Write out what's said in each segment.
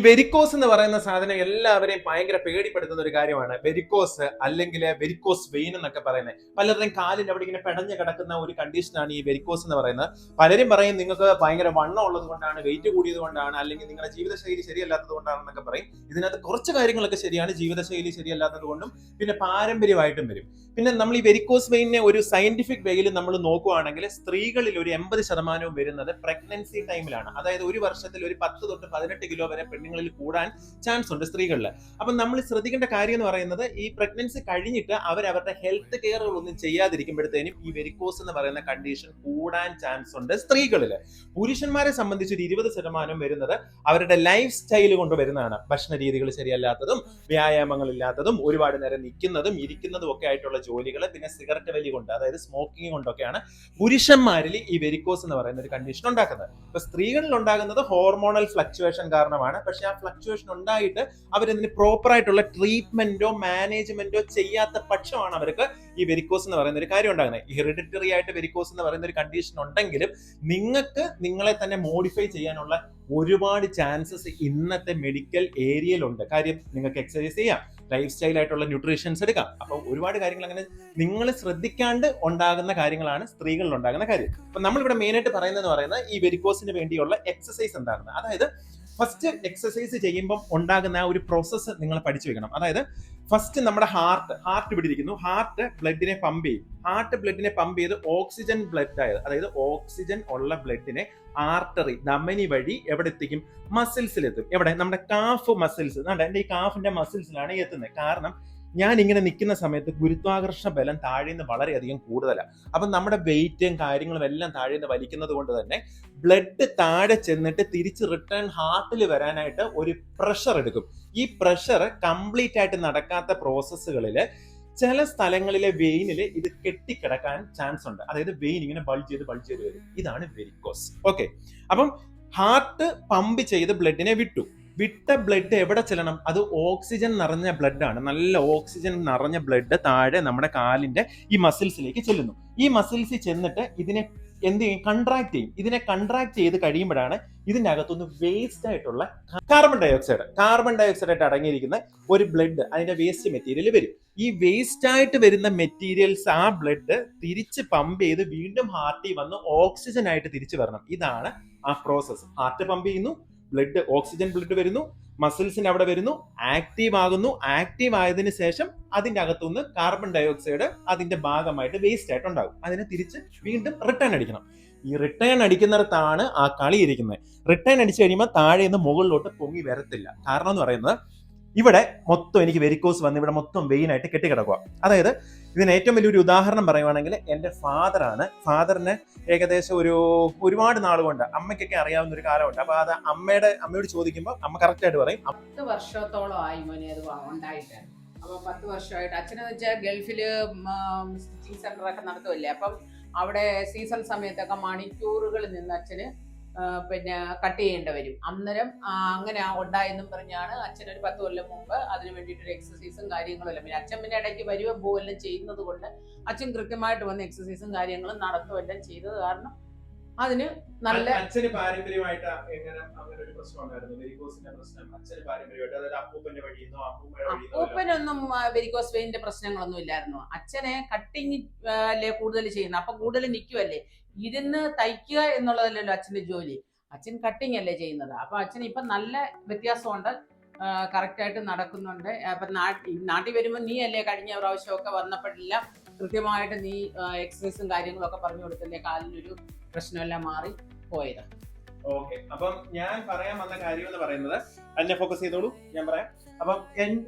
Varicose എന്ന് പറയുന്ന സാധനം എല്ലാവരെയും ഭയങ്കര പേടിപ്പെടുത്തുന്ന ഒരു കാര്യമാണ്. വെരിക്കോസ് അല്ലെങ്കിൽ വെരിക്കോസ് വെയിൻ എന്നൊക്കെ പറയുന്നത്. പലരുടെയും കാലിൽ അവിടെ ഇങ്ങനെ പെടഞ്ഞു കിടക്കുന്ന ഒരു കണ്ടീഷനാണ് ഈ വെരിക്കോസ് എന്ന് പറയുന്നത്. പലരും പറയും നിങ്ങൾക്ക് ഭയങ്കര വണ്ണം ഉള്ളത് കൊണ്ടാണ്, വെയിറ്റ് കൂടിയത് കൊണ്ടാണ്, അല്ലെങ്കിൽ നിങ്ങളുടെ ജീവിതശൈലി ശരിയല്ലാത്തത് കൊണ്ടാണെന്നൊക്കെ പറയും. ഇതിനകത്ത് കുറച്ച് കാര്യങ്ങളൊക്കെ ശരിയാണ്. ജീവിതശൈലി ശരിയല്ലാത്തത് കൊണ്ടും പിന്നെ പാരമ്പര്യമായിട്ടും വരും. പിന്നെ നമ്മൾ ഈ വെരിക്കോസ് വെയിനെ ഒരു സയന്റിഫിക് വേയിൽ നമ്മൾ നോക്കുകയാണെങ്കിൽ സ്ത്രീകളിൽ ഒരു 80% വരുന്നത് പ്രഗ്നൻസി ടൈമിലാണ്. അതായത് ഒരു വർഷത്തിൽ ഒരു 10 തൊട്ട് 18 കിലോ വരെ പെണ്ണുങ്ങളിൽ കൂടാൻ ചാൻസ് ഉണ്ട് സ്ത്രീകളിൽ. അപ്പം നമ്മൾ ശ്രദ്ധിക്കേണ്ട കാര്യം എന്ന് പറയുന്നത് ഈ പ്രഗ്നൻസി കഴിഞ്ഞിട്ട് അവരുടെ ഹെൽത്ത് കെയറുകളൊന്നും ചെയ്യാതിരിക്കുമ്പോഴത്തേനും ഈ വെരിക്കോസ് എന്ന് പറയുന്ന കണ്ടീഷൻ കൂടാൻ ചാൻസ് ഉണ്ട് സ്ത്രീകളിൽ. പുരുഷന്മാരെ സംബന്ധിച്ച് ഒരു 20% വരുന്നത് അവരുടെ ലൈഫ് സ്റ്റൈൽ കൊണ്ട് വരുന്നതാണ്. ഭക്ഷണ രീതികൾ ശരിയല്ലാത്തതും, വ്യായാമങ്ങൾ ഇല്ലാത്തതും, ഒരുപാട് നേരം നിൽക്കുന്നതും ഇരിക്കുന്നതും ഒക്കെ ആയിട്ടുള്ള ജോലികൾ, പിന്നെ സിഗരറ്റ് വലി കൊണ്ട്, അതായത് സ്മോക്കിംഗ് കൊണ്ടൊക്കെയാണ് പുരുഷന്മാരിൽ ഈ വെരിക്കോസ് എന്ന് പറയുന്ന ഒരു കണ്ടീഷൻ ഉണ്ടാക്കുന്നത്. ഇപ്പൊ സ്ത്രീകളിൽ ഉണ്ടാകുന്നത് ഹോർമോണൽ ഫ്ലക്ച്വേഷൻ കാരണമാണ്. പക്ഷെ ആ ഫ്ലക്ച്വേഷൻ ഉണ്ടായിട്ട് അവരതിന് പ്രോപ്പർ ആയിട്ടുള്ള ട്രീറ്റ്മെന്റോ മാനേജ്മെന്റോ ചെയ്യാത്ത പക്ഷമാണ് അവർക്ക് ഈ വെരിക്കോസ് എന്ന് പറയുന്ന ഒരു കാര്യം ഉണ്ടാകുന്നത്. ഹെറിഡിറ്ററി ആയിട്ട് വെരിക്കോസ് എന്ന് പറയുന്ന ഒരു കണ്ടീഷൻ ഉണ്ടെങ്കിലും നിങ്ങൾക്ക് നിങ്ങളെ തന്നെ മോഡിഫൈ ചെയ്യാനുള്ള ഒരുപാട് ചാൻസസ് ഇന്നത്തെ മെഡിക്കൽ ഏരിയയിലുണ്ട്. കാര്യം നിങ്ങൾക്ക് എക്സസൈസ് ചെയ്യാം, ലൈഫ് സ്റ്റൈൽ ആയിട്ടുള്ള ന്യൂട്രീഷൻസ് എടുക്കാം. അപ്പൊ ഒരുപാട് കാര്യങ്ങൾ അങ്ങനെ നിങ്ങൾ ശ്രദ്ധിക്കാണ്ട് ഉണ്ടാകുന്ന കാര്യങ്ങളാണ് സ്ത്രീകളിൽ ഉണ്ടാകുന്ന കാര്യം. അപ്പൊ നമ്മളിവിടെ മെയിൻ ആയിട്ട് പറയുന്നത് ഈ വെരിക്കോസിന് വേണ്ടിയുള്ള എക്സസൈസ് എന്താണെന്ന്. അതായത് ഫസ്റ്റ് എക്സസൈസ് ചെയ്യുമ്പോൾ ഉണ്ടാകുന്ന ആ ഒരു പ്രോസസ്സ് നിങ്ങൾ പഠിച്ചു വെക്കണം. അതായത് ഫസ്റ്റ് നമ്മുടെ ഹാർട്ട് പിടിയിരിക്കുന്നു. ഹാർട്ട് ബ്ലഡിനെ പമ്പ് ചെയ്യും. ഹാർട്ട് ബ്ലഡിനെ പമ്പ് ചെയ്ത് ഓക്സിജൻ ബ്ലഡ് ആയത്, അതായത് ഓക്സിജൻ ഉള്ള ബ്ലഡിനെ ആർട്ടറി ധമനി വഴി എവിടെ എത്തിക്കും? മസിൽസിലെത്തും. എവിടെ? നമ്മുടെ കാഫ് മസിൽസ്. എന്റെ ഈ കാഫിന്റെ മസിൽസിലാണ് എത്തുന്നത്. കാരണം ഞാൻ ഇങ്ങനെ നിൽക്കുന്ന സമയത്ത് ഗുരുത്വാകർഷണ ബലം താഴെ നിന്ന് വളരെയധികം കൂടുതലാണ്. അപ്പൊ നമ്മുടെ വെയിറ്റും കാര്യങ്ങളും എല്ലാം താഴെ നിന്ന് വലിക്കുന്നത് കൊണ്ട് തന്നെ ബ്ലഡ് താഴെ ചെന്നിട്ട് തിരിച്ച് റിട്ടേൺ ഹാർട്ടിൽ വരാനായിട്ട് ഒരു പ്രഷർ എടുക്കും. ഈ പ്രഷർ കംപ്ലീറ്റ് ആയിട്ട് നടക്കാത്ത പ്രോസസ്സുകളിൽ ചില സ്ഥലങ്ങളിലെ വെയിനിൽ ഇത് കെട്ടിക്കിടക്കാൻ ചാൻസ് ഉണ്ട്. അതായത് വെയിൻ ഇങ്ങനെ ബൾജ് ചെയ്ത് വരും. ഇതാണ് വെരിക്കോസ്. ഓക്കെ, അപ്പം ഹാർട്ട് പമ്പ് ചെയ്ത് ബ്ലഡിനെ വിട്ട ബ്ലഡ് എവിടെ ചെല്ലണം? അത് ഓക്സിജൻ നിറഞ്ഞ ബ്ലഡ് ആണ്. നല്ല ഓക്സിജൻ നിറഞ്ഞ ബ്ലഡ് താഴെ നമ്മുടെ കാലിന്റെ ഈ മസിൽസിലേക്ക് ചെല്ലുന്നു. ഈ മസിൽസിൽ ചെന്നിട്ട് ഇതിനെ എന്ത് ചെയ്യും? കൺട്രാക്ട് ചെയ്യും. ഇതിനെ കൺട്രാക്ട് ചെയ്ത് കഴിയുമ്പോഴാണ് ഇതിന്റെ അകത്തുനിന്ന് വേസ്റ്റ് ആയിട്ടുള്ള കാർബൺ ഡൈ ഓക്സൈഡ് ആയിട്ട് അടങ്ങിയിരിക്കുന്ന ഒരു ബ്ലഡ്, അതിന്റെ വേസ്റ്റ് മെറ്റീരിയൽ വരും. ഈ വേസ്റ്റ് ആയിട്ട് വരുന്ന മെറ്റീരിയൽസ് ആ ബ്ലഡ് തിരിച്ച് പമ്പ് ചെയ്ത് വീണ്ടും ഹാർട്ടിൽ വന്ന് ഓക്സിജൻ ആയിട്ട് തിരിച്ചു വരണം. ഇതാണ് ആ പ്രോസസ്സ്. ഹാർട്ട് പമ്പ് ചെയ്യുന്നു, ബ്ലഡ് ഓക്സിജൻ ബ്ലഡ് വരുന്നു, മസിൽസിന് അവിടെ വരുന്നു, ആക്റ്റീവ് ആകുന്നു. ആക്റ്റീവ് ആയതിനു ശേഷം അതിന്റെ അകത്തുനിന്ന് കാർബൺ ഡൈ ഓക്സൈഡ് അതിന്റെ ഭാഗമായിട്ട് വേസ്റ്റ് ആയിട്ട് ഉണ്ടാകും. അതിനെ തിരിച്ച് വീണ്ടും റിട്ടേൺ അടിക്കണം. ഈ റിട്ടേൺ അടിക്കുന്നിടത്താണ് ആ കളി ഇരിക്കുന്നത്. റിട്ടേൺ അടിച്ചു കഴിയുമ്പോൾ താഴെ നിന്ന് മുകളിലോട്ട് പൊങ്ങി വരത്തില്ല. കാരണം എന്ന് പറയുന്നത് ഇവിടെ മൊത്തം എനിക്ക് വെരിക്കോസ് വന്ന് ഇവിടെ മൊത്തം വെയിൻ ആയിട്ട് കെട്ടിക്കിടക്കുക. അതായത് ഇതിന് ഏറ്റവും വലിയൊരു ഉദാഹരണം പറയുവാണെങ്കിൽ എൻ്റെ ഫാദറിന് ഏകദേശം ഒരുപാട് നാളുകൊണ്ട് അമ്മയ്ക്കൊക്കെ അറിയാവുന്ന ഒരു കാലമുണ്ട്. അപ്പൊ അത് അമ്മയോട് ചോദിക്കുമ്പോൾ അമ്മ കറക്റ്റ് ആയിട്ട് പറയും 10 വർഷത്തോളം ആയി മോനെ അത് ഉണ്ടായിട്ട്. അപ്പൊ 10 വർഷമായിട്ട് അച്ഛനെന്ന് വെച്ചാൽ ഗൾഫില് സ്റ്റിച്ചിങ് സെന്റർ ഒക്കെ നടത്തുമല്ലേ. അപ്പം അവിടെ സീസൺ സമയത്തൊക്കെ മണിക്കൂറുകൾ നിന്ന് അച്ഛന് പിന്നെ കട്ട് ചെയ്യേണ്ടി വരും. അന്നേരം അങ്ങനെ ഉണ്ടായെന്നും പറഞ്ഞാണ് അച്ഛൻ ഒരു 10 കൊല്ലം മുമ്പ് അതിന് വേണ്ടിയിട്ടൊരു എക്സസൈസും കാര്യങ്ങളും എല്ലാം. പിന്നെ അച്ഛൻ പിന്നെ ഇടയ്ക്ക് വരുവം പോവെല്ലാം ചെയ്യുന്നത് കൊണ്ട് അച്ഛൻ കൃത്യമായിട്ട് വന്ന് എക്സസൈസും കാര്യങ്ങളും നടത്തുമെല്ലാം ചെയ്തത് കാരണം അതിന് നല്ല അച്ഛന് പാരമ്പര്യമായിട്ട് എങ്ങനെ അങ്ങനെ ഒരു പ്രശ്നം ഉണ്ടായിരുന്നു? വെരിക്കോസിന്റെ പ്രശ്നം അച്ഛന് പാരമ്പര്യമായിട്ട്, അതായത് അപ്പൂപ്പന്റെ വഴിയെന്നോ അപ്പൂപ്പനൊന്നും വെരിക്കോസ് വെയിന്റെ പ്രശ്നങ്ങളൊന്നും ഇല്ലായിരുന്നു. അച്ഛനെ കട്ടിങ് അല്ലേ കൂടുതൽ ചെയ്യുന്നത്. അപ്പൊ കൂടുതൽ നിൽക്കുമല്ലേ, ഇരുന്ന് തയ്ക്കുക എന്നുള്ളതല്ലല്ലോ അച്ഛന്റെ ജോലി. അച്ഛൻ കട്ടിങ് അല്ലേ ചെയ്യുന്നത്. അപ്പൊ അച്ഛൻ ഇപ്പൊ നല്ല വ്യത്യാസമുണ്ട്, കറക്റ്റായിട്ട് നടക്കുന്നുണ്ട്. അപ്പൊ നാട്ടിൽ വരുമ്പോൾ നീ അല്ലേ കഴിഞ്ഞ പ്രാവശ്യമൊക്കെ വന്നപ്പോഴെല്ലാം കൃത്യമായിട്ട് നീ എക്സസൈസും കാര്യങ്ങളും ഒക്കെ പറഞ്ഞു കൊടുത്തല്ലേ കാലിനൊരു പ്രശ്നമെല്ലാം മാറി പോയത്. ഓക്കെ, അപ്പം ഞാൻ പറയാൻ വന്ന കാര്യം എന്ന് പറയുന്നത്, അതിനെ ഫോക്കസ് ചെയ്തോളൂ, ഞാൻ പറയാം. അപ്പം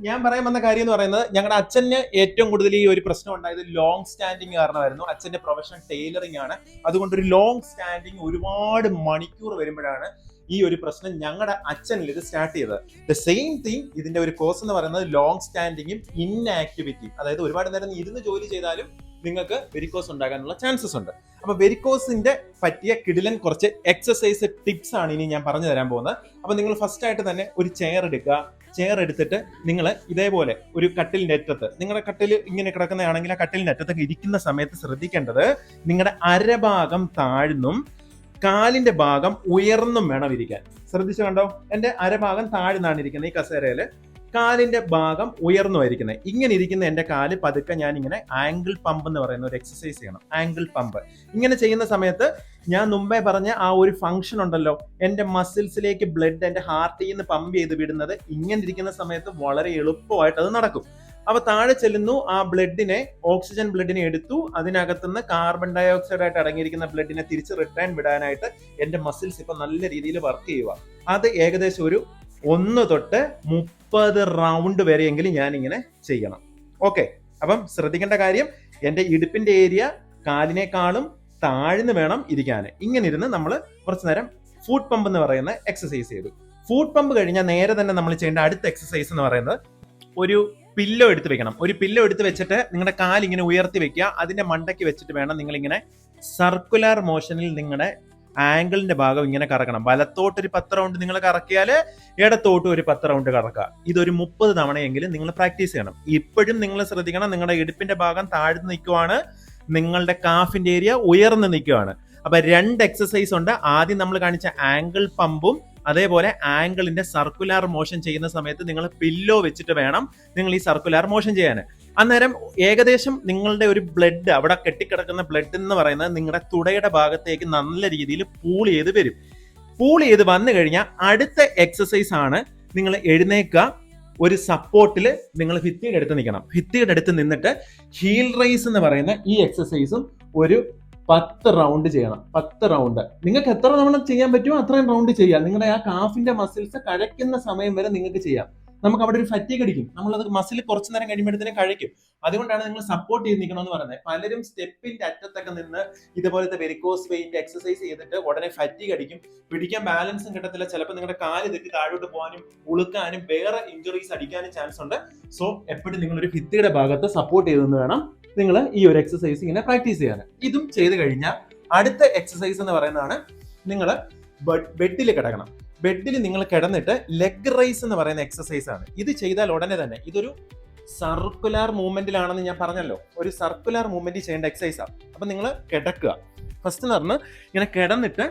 ഞാൻ പറയാൻ വന്ന കാര്യം എന്ന് പറയുന്നത്, ഞങ്ങളുടെ അച്ഛന് ഏറ്റവും കൂടുതൽ ഈ ഒരു പ്രശ്നം ഉണ്ടായത് ലോങ് സ്റ്റാൻഡിങ് കാരണമായിരുന്നു. അച്ഛന്റെ പ്രൊഫഷൻ ടൈലറിംഗ് ആണ്. അതുകൊണ്ട് ഒരു ലോങ് സ്റ്റാൻഡിങ് ഒരുപാട് മണിക്കൂർ വരുമ്പോഴാണ് ഈ ഒരു പ്രശ്നം ഞങ്ങളുടെ അച്ഛനിൽ ഇത് സ്റ്റാർട്ട് ചെയ്തത്. ദ സെയിം തിങ്, ഇതിന്റെ ഒരു കോസ് എന്ന് പറയുന്നത് ലോങ് സ്റ്റാൻഡിങ്ങും ഇൻആക്ടിവിറ്റിയും. അതായത് ഒരുപാട് നേരം ഇരുന്ന് ജോലി ചെയ്താലും നിങ്ങൾക്ക് വെരിക്കോസ് ഉണ്ടാകാനുള്ള ചാൻസസ് ഉണ്ട്. അപ്പൊ വെരിക്കോസിന്റെ പറ്റിയ കിടിലൻ കുറച്ച് എക്സസൈസ് ടിപ്സ് ആണ് ഇനി ഞാൻ പറഞ്ഞു തരാൻ പോകുന്നത്. അപ്പൊ നിങ്ങൾ ഫസ്റ്റ് ആയിട്ട് തന്നെ ഒരു ചെയർ എടുക്കുക. ചെയർ എടുത്തിട്ട് നിങ്ങൾ ഇതേപോലെ ഒരു കട്ടിലിന്റെ അറ്റത്ത്, നിങ്ങളുടെ കട്ടിൽ ഇങ്ങനെ കിടക്കുന്നതാണെങ്കിൽ ആ കട്ടിലിന്റെ അറ്റത്തൊക്കെ ഇരിക്കുന്ന സമയത്ത് ശ്രദ്ധിക്കേണ്ടത് നിങ്ങളുടെ അരഭാഗം താഴ്ന്നും കാലിന്റെ ഭാഗം ഉയർന്നും വേണം ഇരിക്കാൻ. ശ്രദ്ധിച്ചു കണ്ടോ, എന്റെ അരഭാഗം താഴ്ന്നാണ് ഇരിക്കുന്നത് ഈ കസേരയില്, കാലിന്റെ ഭാഗം ഉയർന്നുമായിരിക്കുന്നത്. ഇങ്ങനെ ഇരിക്കുന്ന എന്റെ കാല് പതുക്കെ ഞാൻ ഇങ്ങനെ ആംഗിൾ പമ്പ് എന്ന് പറയുന്ന ഒരു എക്സസൈസ് ചെയ്യണം. ആംഗിൾ പമ്പ് ഇങ്ങനെ ചെയ്യുന്ന സമയത്ത് ഞാൻ മുമ്പേ പറഞ്ഞ ആ ഒരു ഫംഗ്ഷൻ ഉണ്ടല്ലോ, എന്റെ മസിൽസിലേക്ക് ബ്ലഡ് എന്റെ ഹാർട്ടിൽ നിന്ന് പമ്പ് ചെയ്ത് വിടുന്നത് ഇങ്ങനെ ഇരിക്കുന്ന സമയത്ത് വളരെ എളുപ്പമായിട്ട് അത് നടക്കും. അപ്പൊ താഴെ ചെല്ലുന്നു, ആ ബ്ലഡിനെ, ഓക്സിജൻ ബ്ലഡിനെ എടുത്തു, അതിനകത്തുനിന്ന് കാർബൺ ഡൈ ഓക്സൈഡ് ആയിട്ട് അടങ്ങിയിരിക്കുന്ന ബ്ലഡിനെ തിരിച്ച് റിട്ടേൺ വിടാനായിട്ട് എന്റെ മസിൽസ് ഇപ്പൊ നല്ല രീതിയിൽ വർക്ക് ചെയ്യുക. അത് ഏകദേശം ഒരു 1 തൊട്ട് 30 റൗണ്ട് വരെയെങ്കിലും ഞാൻ ഇങ്ങനെ ചെയ്യണം. ഓക്കെ, അപ്പം ശ്രദ്ധിക്കേണ്ട കാര്യം, എന്റെ ഇടുപ്പിന്റെ ഏരിയ കാലിനേക്കാളും താഴ്ന്ന് വേണം ഇരിക്കാൻ. ഇങ്ങനെ ഇരുന്ന് നമ്മൾ കുറച്ചു നേരം ഫുഡ് പമ്പ് എന്ന് പറയുന്ന എക്സസൈസ് ചെയ്തു. ഫുഡ് പമ്പ് കഴിഞ്ഞാൽ നേരെ തന്നെ നമ്മൾ ചെയ്യേണ്ട അടുത്ത എക്സസൈസ് എന്ന് പറയുന്നത്, ഒരു പില്ലോ എടുത്ത് വെക്കണം. ഒരു പില്ലോ എടുത്ത് വെച്ചിട്ട് നിങ്ങളുടെ കാൽ ഇങ്ങനെ ഉയർത്തി വെക്കുക. അതിന്റെ മണ്ടയ്ക്ക് വെച്ചിട്ട് വേണം നിങ്ങൾ ഇങ്ങനെ സർക്കുലർ മോഷനിൽ നിങ്ങളുടെ ആംഗിളിന്റെ ഭാഗം ഇങ്ങനെ കറക്കണം. വലത്തോട്ട് ഒരു 10 റൗണ്ട് നിങ്ങൾ കറക്കിയാൽ ഇടത്തോട്ട് ഒരു 10 റൗണ്ട് കറക്കുക. ഇതൊരു 30 തവണയെങ്കിലും നിങ്ങൾ പ്രാക്ടീസ് ചെയ്യണം. ഇപ്പോഴും നിങ്ങൾ ശ്രദ്ധിക്കണം, നിങ്ങളുടെ ഇടുപ്പിന്റെ ഭാഗം താഴ്ന്നു നിൽക്കുവാണ്, നിങ്ങളുടെ കാഫിന്റെ ഏരിയ ഉയർന്നു നിൽക്കുവാണ്. അപ്പൊ 2 എക്സസൈസ് ഉണ്ട്. ആദ്യം നമ്മൾ കാണിച്ച ആംഗിൾ പമ്പും അതേപോലെ ആംഗിളിന്റെ സർക്കുലർ മോഷൻ ചെയ്യുന്ന സമയത്ത് നിങ്ങൾ പില്ലോ വെച്ചിട്ട് വേണം നിങ്ങൾ ഈ സർക്കുലർ മോഷൻ ചെയ്യാൻ. അന്നേരം ഏകദേശം നിങ്ങളുടെ ഒരു ബ്ലഡ്, അവിടെ കെട്ടിക്കിടക്കുന്ന ബ്ലഡ് എന്ന് പറയുന്നത് നിങ്ങളുടെ തുടയുടെ ഭാഗത്തേക്ക് നല്ല രീതിയിൽ പൂൾ ചെയ്ത് വരും. പൂൾ ചെയ്ത് വന്നു കഴിഞ്ഞാൽ അടുത്ത എക്സസൈസ് ആണ്, നിങ്ങൾ എഴുന്നേക്കുക, ഒരു സപ്പോർട്ടിൽ നിങ്ങൾ ഭിത്തിയുടെ അടുത്ത് നിൽക്കണം. ഭിത്തിയുടെ അടുത്ത് നിന്നിട്ട് ഹീൽ റൈസ് എന്ന് പറയുന്ന ഈ എക്സസൈസും ഒരു 10 റൗണ്ട് ചെയ്യണം. 10 റൗണ്ട് നിങ്ങൾക്ക് എത്ര തവണ ചെയ്യാൻ പറ്റുമോ അത്രയും റൗണ്ട് ചെയ്യാം. നിങ്ങളുടെ ആ കാഫിന്റെ മസിൽസ് കഴിക്കുന്ന സമയം വരെ നിങ്ങൾക്ക് ചെയ്യാം. നമുക്ക് അവിടെ ഒരു ഫറ്റീഗ് അടിക്കും, നമ്മളത് മസിൽ കുറച്ചു നേരം കഴിയുമ്പോഴത്തേനും കഴിക്കും. അതുകൊണ്ടാണ് നിങ്ങൾ സപ്പോർട്ട് ചെയ്ത് നിൽക്കണം എന്ന് പറയുന്നത്. പലരും സ്റ്റെപ്പിന്റെ അറ്റത്തൊക്കെ നിന്ന് ഇതുപോലത്തെ വെരിക്കോസ് വെയിന്റെ എക്സസൈസ് ചെയ്തിട്ട് ഉടനെ ഫറ്റീഗ് അടിക്കും, പിടിക്കാൻ ബാലൻസും കിട്ടത്തില്ല. ചിലപ്പോൾ നിങ്ങളുടെ കാല് തെറ്റി താഴോട്ട് പോകാനും ഉളുക്കാനും വേറെ ഇഞ്ചുറീസ് അടിക്കാനും ചാൻസ് ഉണ്ട്. സോ എപ്പോഴും നിങ്ങൾ ഒരു ഭിത്തിയുടെ ഭാഗത്ത് സപ്പോർട്ട് ചെയ്തെന്ന് വേണം നിങ്ങൾ ഈ ഒരു എക്സസൈസ് ഇങ്ങനെ പ്രാക്ടീസ് ചെയ്യാൻ. ഇതും ചെയ്ത് കഴിഞ്ഞാൽ അടുത്ത എക്സസൈസ് എന്ന് പറയുന്നതാണ്, നിങ്ങൾ ബെഡിൽ കിടക്കണം. ബെഡിൽ നിങ്ങൾ കിടന്നിട്ട് ലെഗ് റൈസ് എന്ന് പറയുന്ന എക്സസൈസ് ആണ്. ഇത് ചെയ്താൽ ഉടനെ തന്നെ ഇതൊരു സർക്കുലർ മൂവ്മെന്റിലാണെന്ന് ഞാൻ പറഞ്ഞല്ലോ, ഒരു സർക്കുലർ മൂവ്മെന്റ് ചെയ്യേണ്ട എക്സസൈസാണ്. അപ്പൊ നിങ്ങൾ കിടക്കുക. ഫസ്റ്റ് എന്ന് പറഞ്ഞ് ഇങ്ങനെ കിടന്നിട്ട്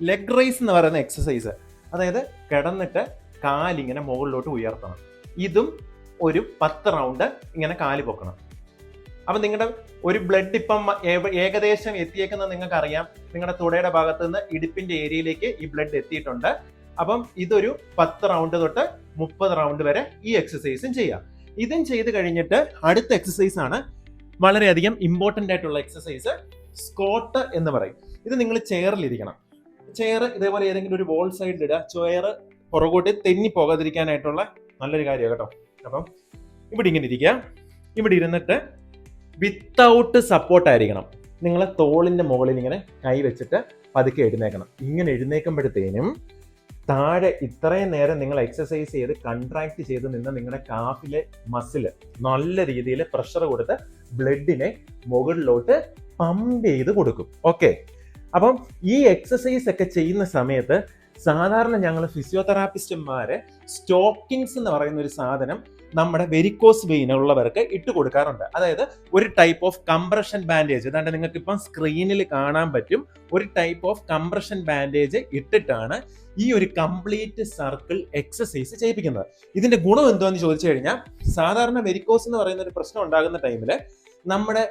ലെഗ് റൈസ് എന്ന് പറയുന്ന എക്സസൈസ്, അതായത് കിടന്നിട്ട് കാലിങ്ങനെ മുകളിലോട്ട് ഉയർത്തണം. ഇതും ഒരു 10 റൗണ്ട് ഇങ്ങനെ കാല് പൊക്കണം. അപ്പൊ നിങ്ങളുടെ ഒരു ബ്ലഡ് ഇപ്പം ഏകദേശം എത്തിയേക്കുന്നത് നിങ്ങൾക്ക് അറിയാം. നിങ്ങളുടെ തുടയുടെ ഭാഗത്ത് നിന്ന് ഇടുപ്പിന്റെ ഏരിയയിലേക്ക് ഈ ബ്ലഡ് എത്തിയിട്ടുണ്ട്. അപ്പം ഇതൊരു 10 റൗണ്ട് തൊട്ട് 30 റൗണ്ട് വരെ ഈ എക്സസൈസും ചെയ്യാം. ഇതും ചെയ്ത് കഴിഞ്ഞിട്ട് അടുത്ത എക്സസൈസ് ആണ് വളരെയധികം ഇമ്പോർട്ടന്റ് ആയിട്ടുള്ള എക്സസൈസ്, സ്ക്വാട്ട് എന്ന് പറയും. ഇത് നിങ്ങൾ ചെയറിലിരിക്കണം. ചെയർ ഇതേപോലെ ഏതെങ്കിലും ഒരു വോൾ സൈഡിൽ ഇടുക. ചെയർ പുറകോട്ട് തെന്നി പോകാതിരിക്കാനായിട്ടുള്ള നല്ലൊരു കാര്യമാണ് കേട്ടോ. അപ്പം ഇവിടെ ഇങ്ങനെ ഇരിക്കുക. ഇവിടെ ഇരുന്നിട്ട് വിത്തൗട്ട് സപ്പോർട്ട് ആയിരിക്കണം. നിങ്ങൾ തോളിന്റെ മുകളിൽ ഇങ്ങനെ കൈ വെച്ചിട്ട് പതുക്കെ എഴുന്നേക്കണം. ഇങ്ങനെ എഴുന്നേക്കുമ്പോഴത്തേനും താഴെ ഇത്രയും നേരം നിങ്ങൾ എക്സസൈസ് ചെയ്ത് കൺട്രാക്ട് ചെയ്ത് നിന്ന് നിങ്ങളുടെ കാഫിലെ മസില് നല്ല രീതിയിൽ പ്രഷർ കൊടുത്ത് ബ്ലഡിനെ മുകളിലോട്ട് പമ്പ് ചെയ്ത് കൊടുക്കും. ഓക്കെ, അപ്പം ഈ എക്സസൈസ് ഒക്കെ ചെയ്യുന്ന സമയത്ത് സാധാരണ ഞങ്ങൾ ഫിസിയോതെറാപ്പിസ്റ്റുമാര് സ്റ്റോക്കിങ്സ് എന്ന് പറയുന്ന ഒരു സാധനം നമ്മുടെ വെരിക്കോസ് വെയിൻ ഉള്ളവർക്ക് ഇട്ട് കൊടുക്കാറുണ്ട്. അതായത് ഒരു ടൈപ്പ് ഓഫ് കംപ്രഷൻ ബാൻഡേജ്, അതാണ്ട് നിങ്ങൾക്ക് ഇപ്പം സ്ക്രീനിൽ കാണാൻ പറ്റും. ഒരു ടൈപ്പ് ഓഫ് കംപ്രഷൻ ബാൻഡേജ് ഇട്ടിട്ടാണ് ഈ ഒരു കംപ്ലീറ്റ് സർക്കിൾ എക്സസൈസ് ചെയ്യിപ്പിക്കുന്നത്. ഇതിന്റെ ഗുണം എന്താണെന്ന് ചോദിച്ചു കഴിഞ്ഞാൽ, സാധാരണ വെരിക്കോസ് എന്ന് പറയുന്ന ഒരു പ്രശ്നം ഉണ്ടാകുന്ന ടൈമിൽ നമ്മുടെ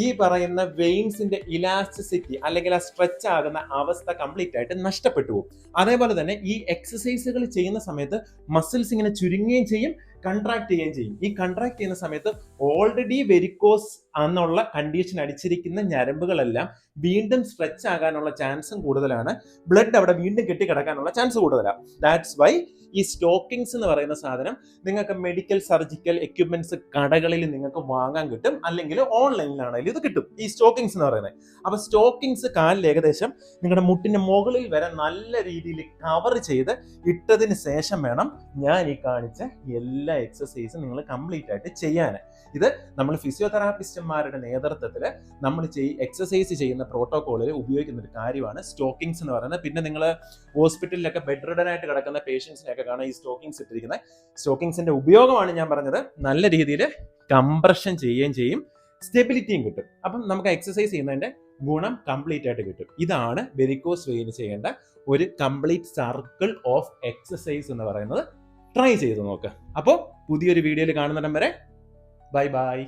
ഈ പറയുന്ന വെയിൻസിന്റെ ഇലാസ്റ്റിസിറ്റി അല്ലെങ്കിൽ ആ സ്ട്രെച്ച് ആകുന്ന അവസ്ഥ കംപ്ലീറ്റ് ആയിട്ട് നഷ്ടപ്പെട്ടു പോകും. അതേപോലെ തന്നെ ഈ എക്സസൈസുകൾ ചെയ്യുന്ന സമയത്ത് മസിൽസ് ഇങ്ങനെ ചുരുങ്ങുകയും ചെയ്യും, കൺട്രാക്ട് ചെയ്യുകയും ചെയ്യും. ഈ കൺട്രാക്ട് ചെയ്യുന്ന സമയത്ത് ഓൾറെഡി വെരിക്കോസ് എന്നുള്ള കണ്ടീഷൻ അടിച്ചിരിക്കുന്ന ഞരമ്പുകളെല്ലാം വീണ്ടും സ്ട്രെച്ച് ആകാനുള്ള ചാൻസും കൂടുതലാണ്. ബ്ലഡ് അവിടെ വീണ്ടും കെട്ടിക്കിടക്കാനുള്ള ചാൻസ് കൂടുതലാണ്. ദാറ്റ്സ് വൈ ഈ സ്റ്റോക്കിങ്സ് എന്ന് പറയുന്ന സാധനം നിങ്ങൾക്ക് മെഡിക്കൽ സർജിക്കൽ എക്യുപ്മെന്റ്സ് കടകളിൽ നിങ്ങൾക്ക് വാങ്ങാൻ കിട്ടും, അല്ലെങ്കിൽ ഓൺലൈനിലാണെങ്കിലും ഇത് കിട്ടും, ഈ സ്റ്റോക്കിങ്സ് എന്ന് പറയുന്നത്. അപ്പൊ സ്റ്റോക്കിങ്സ് കാലിൽ ഏകദേശം നിങ്ങളുടെ മുട്ടിന്റെ മുകളിൽ വരെ നല്ല രീതിയിൽ കവർ ചെയ്ത് ഇട്ടതിന് ശേഷം വേണം ഞാൻ ഈ കാണിച്ച എല്ലാ എക്സസൈസും നിങ്ങൾ കംപ്ലീറ്റ് ആയിട്ട് ചെയ്യാൻ. ഇത് നമ്മൾ ഫിസിയോതെറാപ്പിസ്റ്റുമാരുടെ നേതൃത്വത്തിൽ നമ്മൾ എക്സസൈസ് ചെയ്യുന്ന പ്രോട്ടോകോളിൽ ഉപയോഗിക്കുന്ന ഒരു കാര്യമാണ് സ്റ്റോക്കിങ്സ് എന്ന് പറയുന്നത്. പിന്നെ നിങ്ങൾ ഹോസ്പിറ്റലിലൊക്കെ ബെഡ് റിഡൻ ആയിട്ട് കിടക്കുന്ന പേഷ്യൻസിനെയൊക്കെ കാണാൻ ഈ സ്റ്റോക്കിങ്സ് ഇട്ടിരിക്കുന്നത്. സ്റ്റോക്കിങ്സിന്റെ ഉപയോഗമാണ് ഞാൻ പറഞ്ഞത്. നല്ല രീതിയിൽ കംപ്രഷൻ ചെയ്യുകയും ചെയ്യും, സ്റ്റെബിലിറ്റിയും കിട്ടും. അപ്പം നമുക്ക് എക്സസൈസ് ചെയ്യുന്നതിന്റെ ഗുണം കംപ്ലീറ്റ് ആയിട്ട് കിട്ടും. ഇതാണ് വെരിക്കോസ് വെയിന് ചെയ്യേണ്ട ഒരു കംപ്ലീറ്റ് സർക്കിൾ ഓഫ് എക്സസൈസ് എന്ന് പറയുന്നത്. ട്രൈ ചെയ്ത് നോക്ക്. അപ്പോൾ പുതിയൊരു വീഡിയോയിൽ കാണുന്നിടം വരെ ബൈ ബൈ.